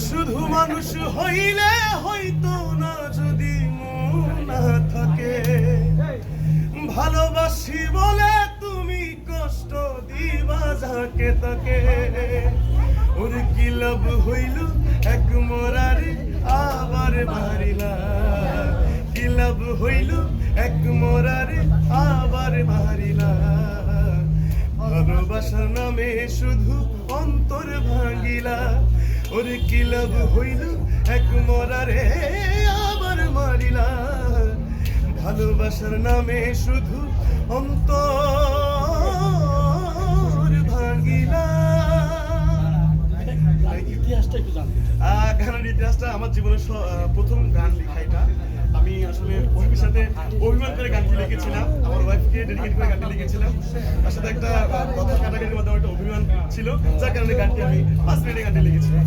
শুধু মানুষ হইলে হইতো না যদি মন না থাকে, ভালোবাসি বলে তুমি কষ্ট দিবা যাকে তাকে। ওরে কি লাভ হইল এক মরারে আবার মারিলা, কি লাভ হইল এক মরারে আবার মারিলা। ভালোবাসার নামে শুধু অন্তর ভাঙিলা, ওরে কি লাভ হইল এক মরারে আবার মারিলা। ভালোবাসার নামে শুধু অন্তর ভাঙিলা। গানের ইতিহাসটা আমার জীবনের প্রথম গান লেখা এটা। আমি আসলে ওহির সাথে অভিমান করে গানটি লিখেছিলাম, আমার ওয়াইফকে ডেডিকেট করে গানটি লিখেছিলাম। তার সাথে একটা কথা কাটাকাটির মাধ্যমে একটা অভিমান ছিল, যার কারণে গানটি আমি 5 মিনিটে গানটি লিখেছিলাম।